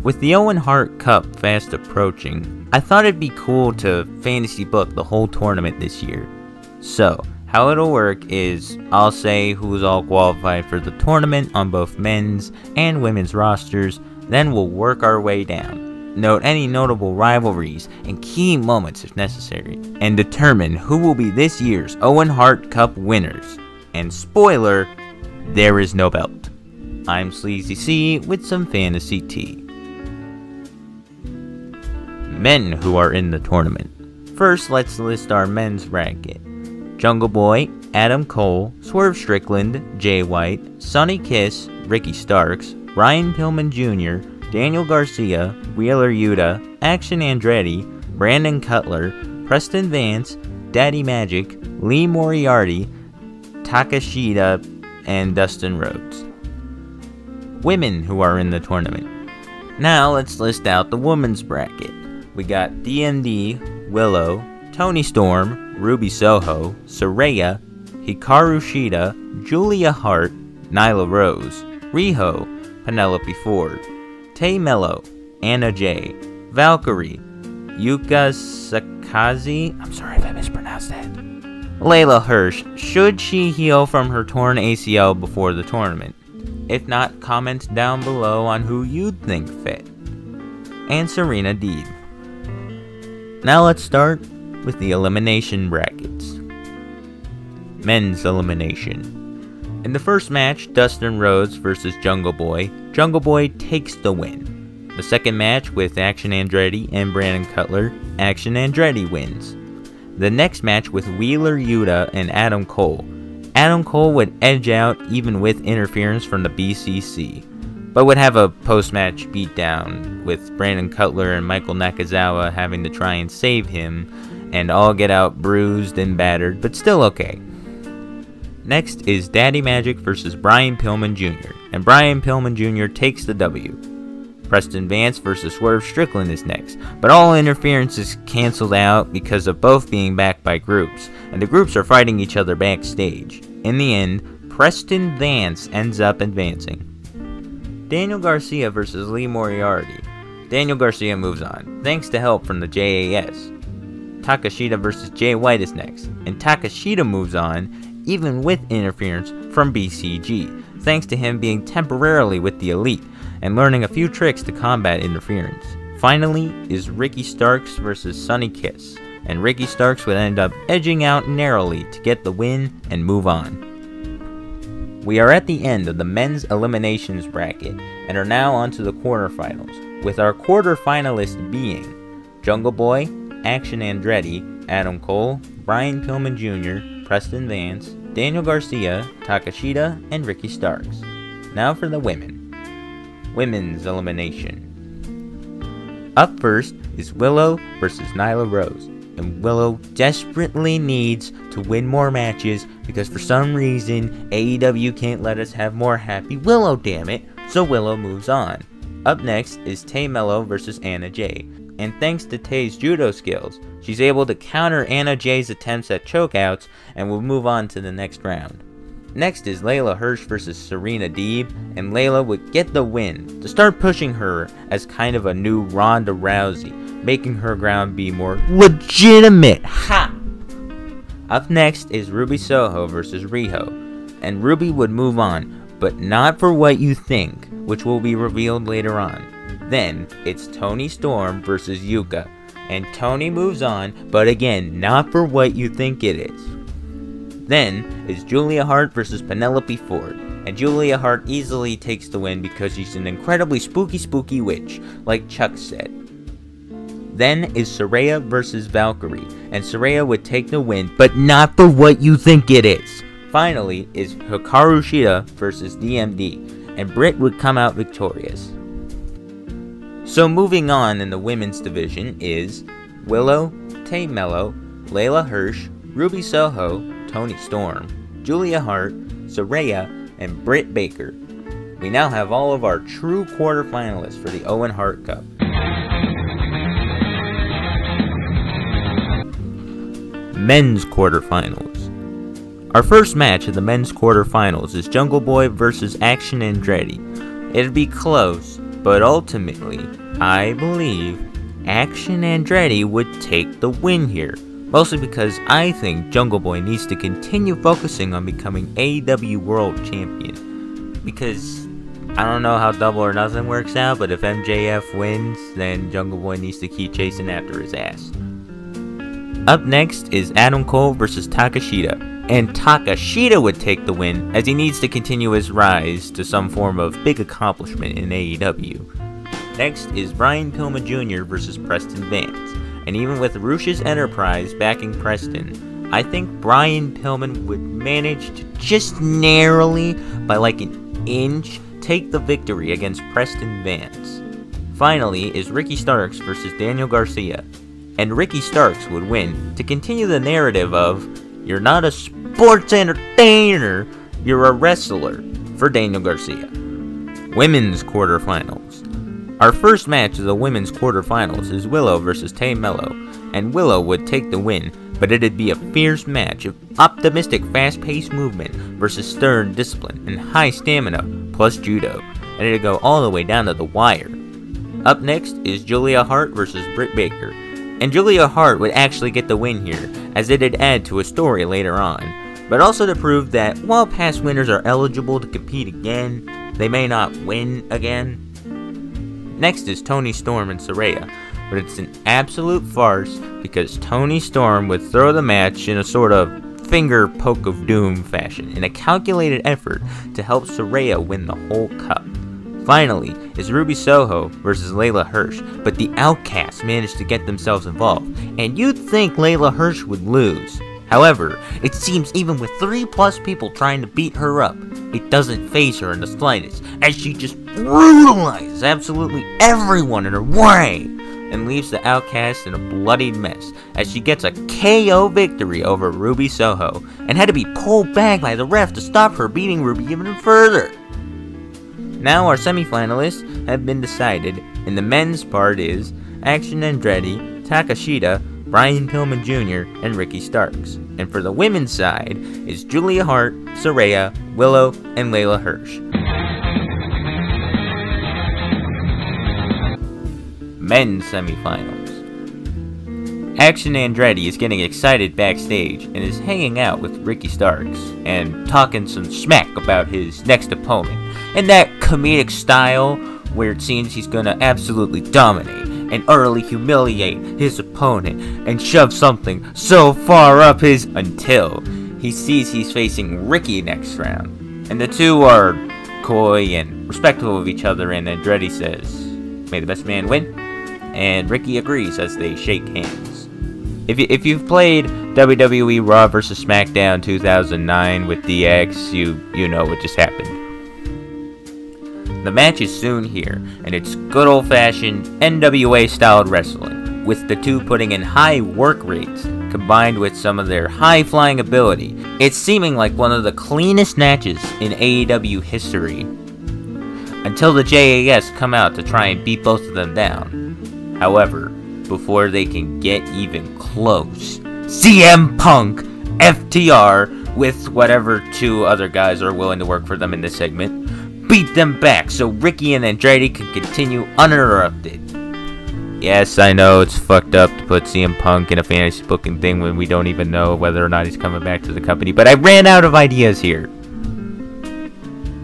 With the Owen Hart Cup fast approaching, I thought it'd be cool to fantasy book the whole tournament this year. So, how it'll work is, I'll say who's all qualified for the tournament on both men's and women's rosters, then we'll work our way down. Note any notable rivalries and key moments if necessary, and determine who will be this year's Owen Hart Cup winners. And spoiler, there is no belt. I'm Sleazy C with some fantasy tea. Men who are in the tournament. First, let's list our men's bracket. Jungle Boy, Adam Cole, Swerve Strickland, Jay White, Sonny Kiss, Ricky Starks, Ryan Pillman Jr., Daniel Garcia, Wheeler Yuta, Action Andretti, Brandon Cutler, Preston Vance, Daddy Magic, Lee Moriarty, Takashita, and Dustin Rhodes. Women who are in the tournament. Now let's list out the women's bracket. We got DMD, Willow, Toni Storm, Ruby Soho, Saraya, Hikaru Shida, Julia Hart, Nyla Rose, Riho, Penelope Ford, Tay Mello, Anna Jay, Valkyrie, Yuka Sakazi, I'm sorry if I mispronounced that, Layla Hirsch, should she heal from her torn ACL before the tournament? If not, comment down below on who you'd think fit. And Serena Deeb. Now let's start with the elimination brackets. Men's elimination. In the first match, Dustin Rhodes versus Jungle Boy takes the win. The second match with Action Andretti and Brandon Cutler, Action Andretti wins. The next match with Wheeler Yuta and Adam Cole would edge out even with interference from the BCC, but would have a post-match beatdown with Brandon Cutler and Michael Nakazawa having to try and save him, and all get out bruised and battered, but still okay. Next is Daddy Magic versus Brian Pillman Jr., and Brian Pillman Jr. takes the W. Preston Vance versus Swerve Strickland is next, but all interference is cancelled out because of both being backed by groups, and the groups are fighting each other backstage. In the end, Preston Vance ends up advancing. Daniel Garcia versus Lee Moriarty. Daniel Garcia moves on, thanks to help from the JAS. Takashita versus Jay White is next, and Takashita moves on, even with interference from BCG, thanks to him being temporarily with the Elite, and learning a few tricks to combat interference. Finally is Ricky Starks versus Sonny Kiss, and Ricky Starks would end up edging out narrowly to get the win and move on. We are at the end of the men's eliminations bracket, and are now onto the quarterfinals, with our quarterfinalists being Jungle Boy, Action Andretti, Adam Cole, Brian Pillman Jr., Preston Vance, Daniel Garcia, Takashita, and Ricky Starks. Now for the women. Women's elimination. Up first is Willow versus Nyla Rose, and Willow desperately needs to win more matches because for some reason AEW can't let us have more Happy Willow, damn it, so Willow moves on. Up next is Tay Mello versus Anna Jay, and thanks to Tay's judo skills, she's able to counter Anna Jay's attempts at chokeouts and will move on to the next round. Next is Layla Hirsch versus Serena Deeb, and Layla would get the win to start pushing her as kind of a new Ronda Rousey, making her ground be more legitimate. Ha! Up next is Ruby Soho versus Riho, and Ruby would move on, but not for what you think, which will be revealed later on. Then it's Toni Storm versus Yuka, and Toni moves on, but again, not for what you think it is. Then is Julia Hart versus Penelope Ford, and Julia Hart easily takes the win because she's an incredibly spooky witch, like Chuck said. Then is Saraya versus Valkyrie, and Saraya would take the win, but not for what you think it is. Finally is Hikaru Shida versus DMD, and Britt would come out victorious. So moving on in the women's division is Willow, Tay Mello, Layla Hirsch, Ruby Soho, Toni Storm, Julia Hart, Saraya, and Britt Baker. We now have all of our true quarterfinalists for the Owen Hart Cup. Men's quarterfinals. Our first match of the men's quarterfinals is Jungle Boy versus Action Andretti. It'd be close, But ultimately, I believe Action Andretti would take the win here. Mostly because I think Jungle Boy needs to continue focusing on becoming AEW World Champion. Because I don't know how Double or Nothing works out, but if MJF wins, then Jungle Boy needs to keep chasing after his ass. Up next is Adam Cole versus Takeshita. And Takeshita would take the win, as he needs to continue his rise to some form of big accomplishment in AEW. Next is Brian Pillman Jr. versus Preston Vance. And even with Rush's Enterprise backing Preston, I think Brian Pillman would manage to just narrowly, by like an inch, take the victory against Preston Vance. Finally is Ricky Starks versus Daniel Garcia. And Ricky Starks would win to continue the narrative of, you're not a sports entertainer, you're a wrestler, for Daniel Garcia. Women's quarterfinals. Our first match of the women's quarterfinals is Willow versus Tay Mello, and Willow would take the win, but it'd be a fierce match of optimistic fast-paced movement versus stern discipline and high stamina plus judo, and it'd go all the way down to the wire. Up next is Julia Hart versus Britt Baker, and Julia Hart would actually get the win here, as it'd add to a story later on, but also to prove that while past winners are eligible to compete again, they may not win again. Next is Toni Storm and Saraya, but it's an absolute farce because Toni Storm would throw the match in a sort of finger poke of doom fashion in a calculated effort to help Saraya win the whole cup. Finally is Ruby Soho versus Layla Hirsch, but the Outcasts managed to get themselves involved, and you'd think Layla Hirsch would lose. However, it seems even with 3+ people trying to beat her up, it doesn't faze her in the slightest, as she just brutalizes absolutely everyone in her way, and leaves the Outcast in a bloodied mess, as she gets a KO victory over Ruby Soho, and had to be pulled back by the ref to stop her beating Ruby even further. Now our semifinalists have been decided, and the men's part is Action Andretti, Takeshita, Brian Pillman Jr., and Ricky Starks. And for the women's side is Julia Hart, Saraya, Willow, and Layla Hirsch. Men's semifinals. Action Andretti is getting excited backstage and is hanging out with Ricky Starks and talking some smack about his next opponent, in that comedic style where it seems he's gonna absolutely dominate and utterly humiliate his opponent and shove something so far up his until he sees he's facing Ricky next round. And the two are coy and respectful of each other, and Andretti says, "May the best man win," and Ricky agrees as they shake hands. If you've played WWE Raw vs. SmackDown 2009 with DX, you know what just happened. The match is soon here, and it's good old-fashioned NWA-styled wrestling, with the two putting in high work rates, combined with some of their high-flying ability. It's seeming like one of the cleanest matches in AEW history, until the JAS come out to try and beat both of them down. However, before they can get even close, CM Punk, FTR, with whatever two other guys are willing to work for them in this segment, beat them back so Ricky and Andretti can continue uninterrupted. Yes, I know it's fucked up to put CM Punk in a fantasy booking thing when we don't even know whether or not he's coming back to the company, but I ran out of ideas here.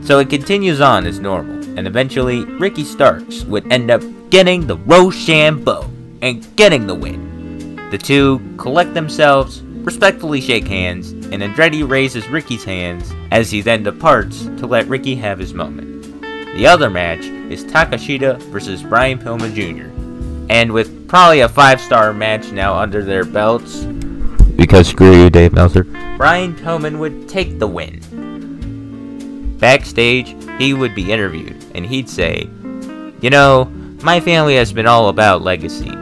So it continues on as normal, and eventually Ricky Starks would end up getting the Rochambeau and getting the win. The two collect themselves, respectfully shake hands, and Andretti raises Ricky's hands as he then departs to let Ricky have his moment. The other match is Takeshita versus Brian Pillman Jr. And with probably a 5-star match now under their belts, because screw you, Dave Meltzer, Brian Pillman would take the win. Backstage, he would be interviewed, and he'd say, "You know, my family has been all about legacy,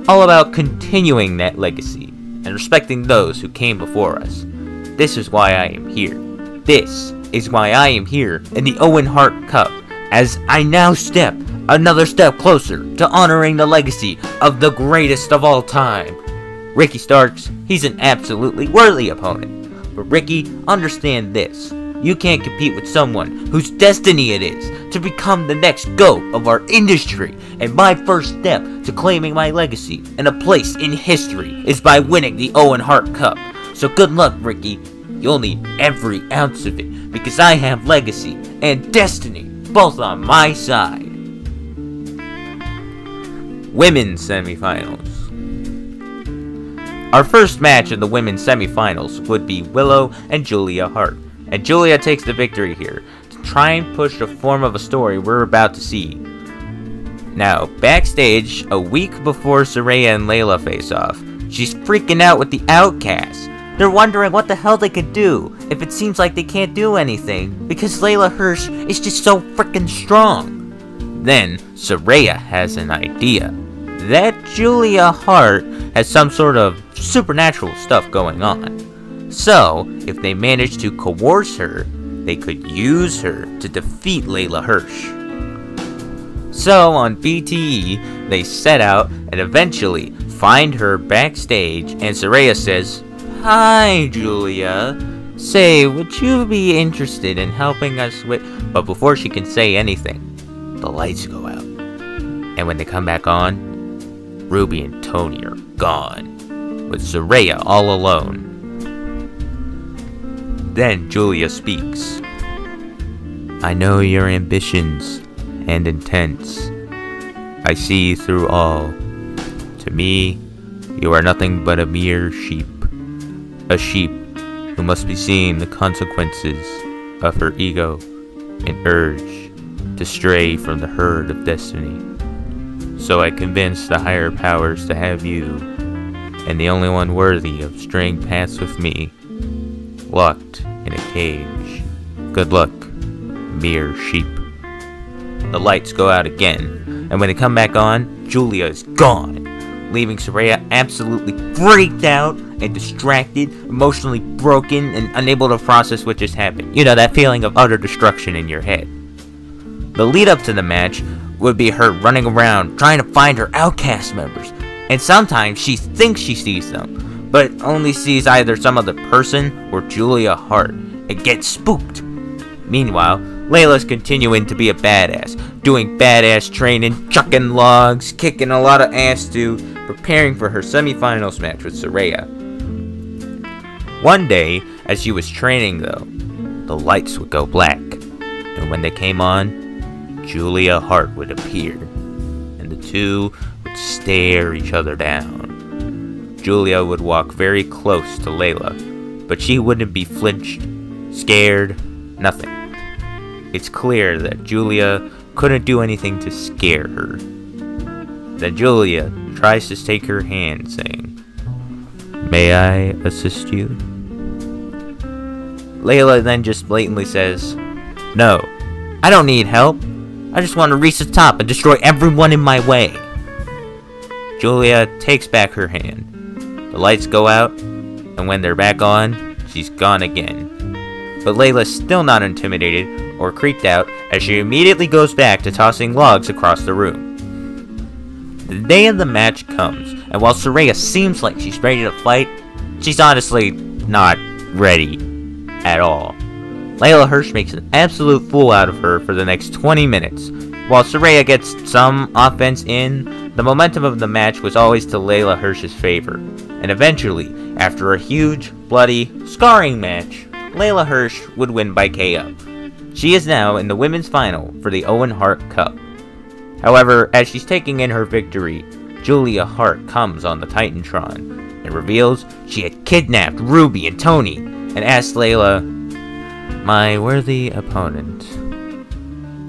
all about continuing that legacy, and respecting those who came before us. This is why I am here. This is why I am here in the Owen Hart Cup, as I now step another step closer to honoring the legacy of the greatest of all time. Ricky Starks, he's an absolutely worthy opponent. But Ricky, understand this. You can't compete with someone whose destiny it is to become the next GOAT of our industry. And my first step to claiming my legacy and a place in history is by winning the Owen Hart Cup. So good luck, Ricky. You'll need every ounce of it, because I have legacy and destiny both on my side. Women's semifinals. Our first match in the women's semifinals would be Willow and Julia Hart. And Julia takes the victory here to try and push the form of a story we're about to see. Now, backstage, a week before Saraya and Layla face off, she's freaking out with the Outcasts. They're wondering what the hell they could do if it seems like they can't do anything because Layla Hirsch is just so freaking strong. Then, Saraya has an idea that Julia Hart has some sort of supernatural stuff going on. So, if they manage to coerce her, they could use her to defeat Layla Hirsch. So, on BTE, they set out and eventually find her backstage, and Saraya says, "Hi, Julia. Say, would you be interested in helping us with..." But before she can say anything, the lights go out. And when they come back on, Ruby and Tony are gone, with Saraya all alone. Then Julia speaks. "I know your ambitions and intents. I see through all. To me, you are nothing but a mere sheep. A sheep who must be seeing the consequences of her ego and urge to stray from the herd of destiny. So I convinced the higher powers to have you, and the only one worthy of straying paths with me, locked in a cage. Good luck, mere sheep." The lights go out again, and when they come back on, Julia is gone, leaving Saraya absolutely freaked out and distracted, emotionally broken, and unable to process what just happened. You know, that feeling of utter destruction in your head. The lead up to the match would be her running around trying to find her Outcast members, and sometimes she thinks she sees them, but only sees either some other person or Julia Hart, and gets spooked. Meanwhile, Layla's continuing to be a badass, doing badass training, chucking logs, kicking a lot of ass too, preparing for her semifinals match with Saraya. One day, as she was training though, the lights would go black, and when they came on, Julia Hart would appear, and the two would stare each other down. Julia would walk very close to Layla, but she wouldn't be flinched, scared, nothing. It's clear that Julia couldn't do anything to scare her. Then Julia tries to take her hand, saying, "May I assist you?" Layla then just blatantly says, "No, I don't need help. I just want to reach the top and destroy everyone in my way." Julia takes back her hand. The lights go out, and when they're back on, she's gone again. But Layla's still not intimidated or creeped out, as she immediately goes back to tossing logs across the room. The day of the match comes, and while Saraya seems like she's ready to fight, she's honestly not ready at all. Layla Hirsch makes an absolute fool out of her for the next 20 minutes. While Saraya gets some offense in, the momentum of the match was always to Layla Hirsch's favor. And eventually, after a huge, bloody, scarring match, Layla Hirsch would win by KO. She is now in the women's final for the Owen Hart Cup. However, as she's taking in her victory, Julia Hart comes on the Titantron and reveals she had kidnapped Ruby and Tony and asks Layla, "My worthy opponent,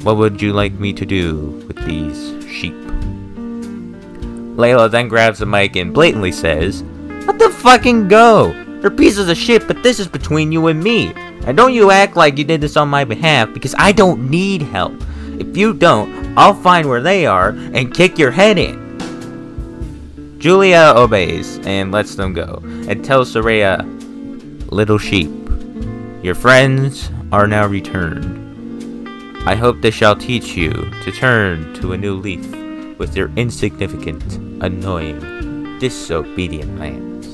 what would you like me to do with these sheep?" Layla then grabs the mic and blatantly says, "Let them fucking go! They're pieces of shit, but this is between you and me. And don't you act like you did this on my behalf, because I don't need help. If you don't, I'll find where they are and kick your head in." Julia obeys and lets them go, and tells Saraya, "Little sheep, your friends are now returned. I hope they shall teach you to turn to a new leaf with your insignificant, annoying, disobedient hands."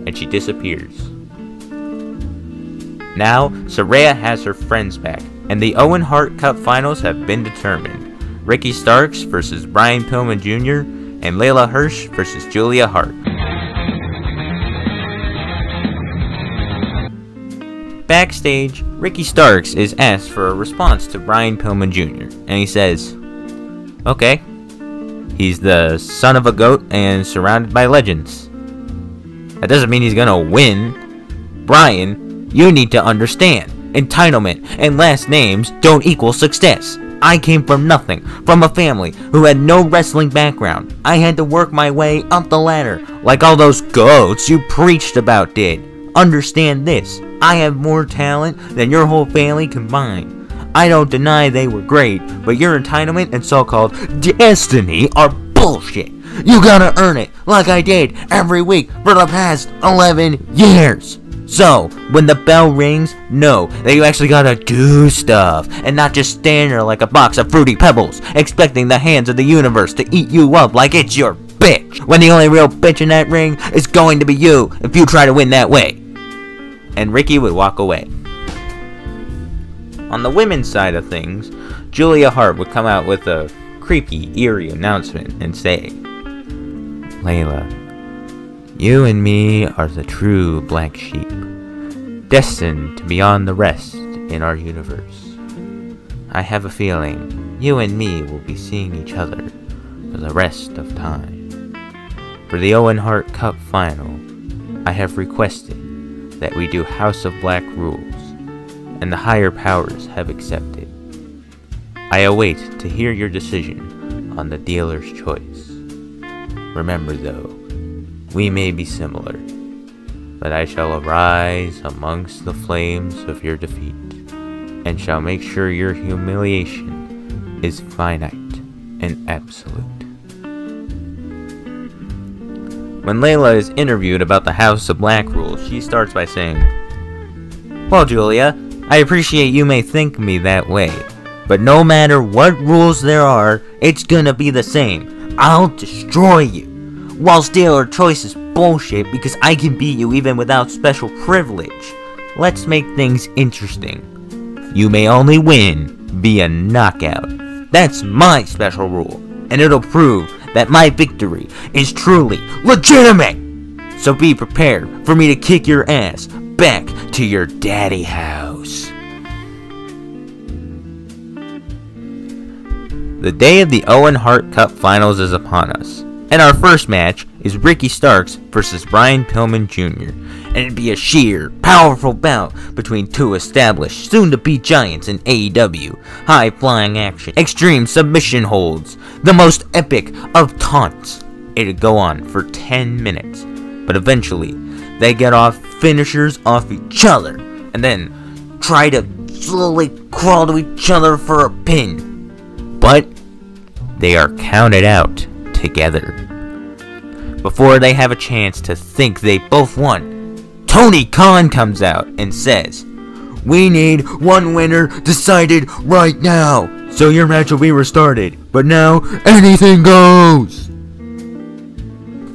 And she disappears. Now, Saraya has her friends back, and the Owen Hart Cup finals have been determined. Ricky Starks versus Brian Pillman Jr., and Layla Hirsch versus Julia Hart. Backstage, Ricky Starks is asked for a response to Brian Pillman Jr., and he says, okay, he's the son of a goat and surrounded by legends. That doesn't mean he's gonna win. Brian, you need to understand, entitlement and last names don't equal success. I came from nothing, from a family who had no wrestling background. I had to work my way up the ladder, like all those goats you preached about did. Understand this, I have more talent than your whole family combined. I don't deny they were great, but your entitlement and so-called destiny are bullshit. You gotta earn it, like I did every week for the past 11 years. So, when the bell rings, know that you actually gotta do stuff, and not just stand there like a box of Fruity Pebbles, expecting the hands of the universe to eat you up like it's your bitch, when the only real bitch in that ring is going to be you if you try to win that way. And Ricky would walk away. On the women's side of things, Julia Hart would come out with a creepy, eerie announcement and say, Layla, you and me are the true black sheep, destined to be on the rest in our universe. I have a feeling you and me will be seeing each other for the rest of time. For the Owen Hart Cup final, I have requested that we do House of Black rules, and the higher powers have accepted. I await to hear your decision on the dealer's choice. Remember though, we may be similar, but I shall arise amongst the flames of your defeat, and shall make sure your humiliation is finite and absolute. When Layla is interviewed about the House of Black rules, she starts by saying, well, Julia, I appreciate you may think me that way, but no matter what rules there are, it's gonna be the same. I'll destroy you. While dealer choice is bullshit because I can beat you even without special privilege, let's make things interesting. You may only win via knockout. That's my special rule, and it'll prove that my victory is truly legitimate. So be prepared for me to kick your ass back to your daddy house. The day of the Owen Hart Cup finals is upon us, and our first match is Ricky Starks versus Brian Pillman Jr., and it'd be a sheer, powerful bout between two established, soon-to-be giants in AEW. High-flying action, extreme submission holds, the most epic of taunts. It'd go on for 10 minutes, but eventually, they get off finishers off each other, and then try to slowly crawl to each other for a pin. But they are counted out together. Before they have a chance to think they both won, Tony Khan comes out and says, we need one winner decided right now. So your match will be restarted, but now anything goes.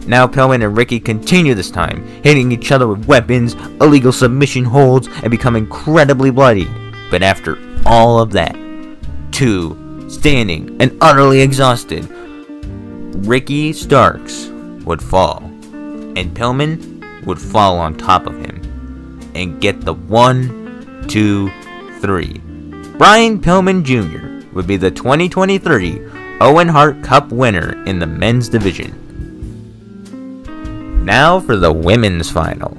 Now Pillman and Ricky continue this time, hitting each other with weapons, illegal submission holds, and become incredibly bloody. But after all of that, two standing and utterly exhausted, Ricky Starks would fall, and Pillman would fall on top of him and get the 1, 2, 3. Brian Pillman Jr. would be the 2023 Owen Hart Cup winner in the men's division. Now for the women's final.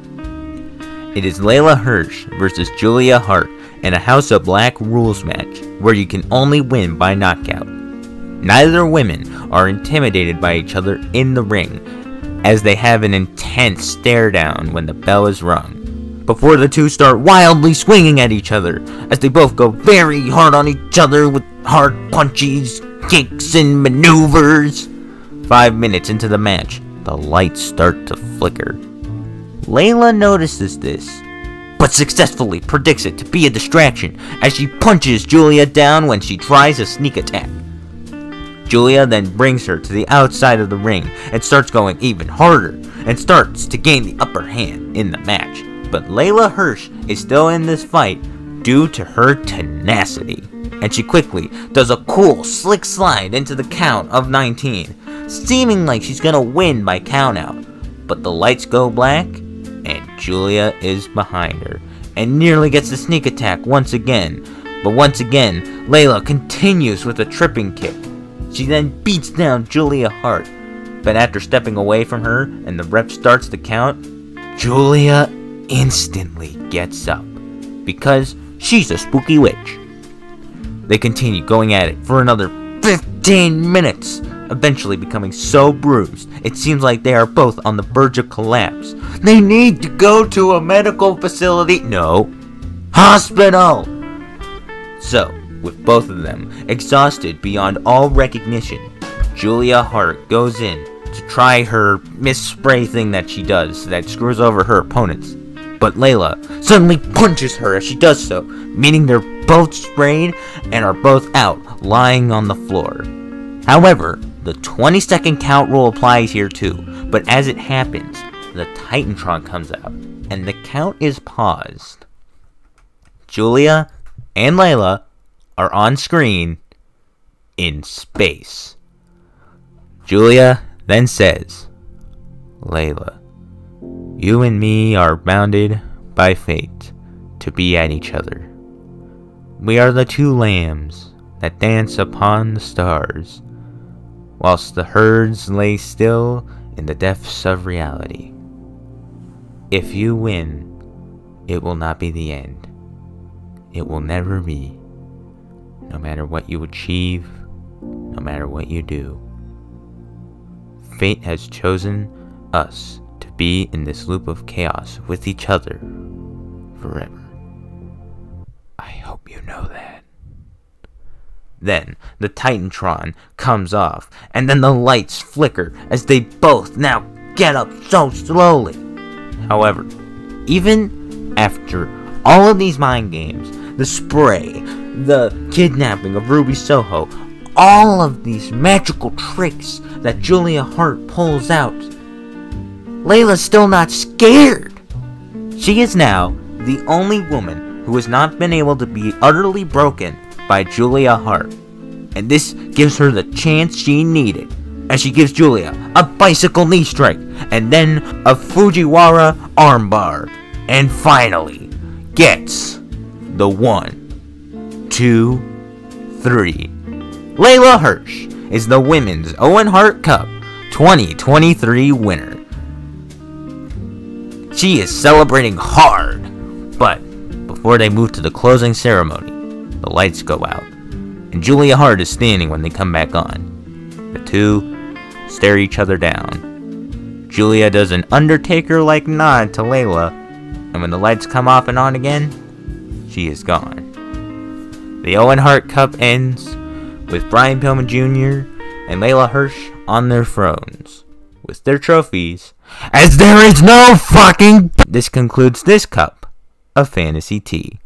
It is Layla Hirsch versus Julia Hart in a House of Black rules match where you can only win by knockout. Neither women are intimidated by each other in the ring, as they have an intense stare down when the bell is rung, before the two start wildly swinging at each other, as they both go very hard on each other with hard punches, kicks, and maneuvers. 5 minutes into the match, the lights start to flicker. Layla notices this, but successfully predicts it to be a distraction as she punches Julia down when she tries a sneak attack. Julia then brings her to the outside of the ring and starts going even harder and starts to gain the upper hand in the match. but Layla Hirsch is still in this fight due to her tenacity. And she quickly does a cool, slick slide into the count of 19, seeming like she's gonna win by countout. But the lights go black, and Julia is behind her, and nearly gets the sneak attack once again. But once again, Layla continues with a tripping kick. She then beats down Julia Hart, but after stepping away from her and the ref starts the count, Julia instantly gets up, because she's a spooky witch. They continue going at it for another 15 minutes, eventually becoming so bruised, it seems like they are both on the verge of collapse. They need to go to a medical facility. No, hospital! So, with both of them exhausted beyond all recognition, Julia Hart goes in to try her mist spray thing that she does that screws over her opponents. But Layla suddenly punches her as she does so, meaning they're both sprayed and are both out, lying on the floor. However, the 20-second count rule applies here too, but as it happens, the Titantron comes out, and the count is paused. Julia and Layla are on screen in space. Julia then says, "Layla, you and me are bounded by fate to be at each other. We are the two lambs that dance upon the stars, whilst the herds lay still in the depths of reality. If you win, it will not be the end. It will never be. No matter what you achieve, no matter what you do. Fate has chosen us to be in this loop of chaos with each other forever. I hope you know that." Then the Titantron comes off, and then the lights flicker as they both now get up so slowly. However, even after all of these mind games, the spray, the kidnapping of Ruby Soho, all of these magical tricks that Julia Hart pulls out, Layla's still not scared. She is now the only woman who has not been able to be utterly broken by Julia Hart. And this gives her the chance she needed, as she gives Julia a bicycle knee strike, and then a Fujiwara armbar, and finally gets the 1, 2, 3. Layla Hirsch is the Women's Owen Hart Cup 2023 winner. She is celebrating hard, but before they move to the closing ceremony, the lights go out, and Julia Hart is standing when they come back on. The two stare each other down. Julia does an Undertaker-like nod to Layla, and when the lights come off and on again, she is gone. The Owen Hart Cup ends with Brian Pillman Jr. and Layla Hirsch on their thrones with their trophies, as there is no fucking... This concludes this cup of Fantasy Tea.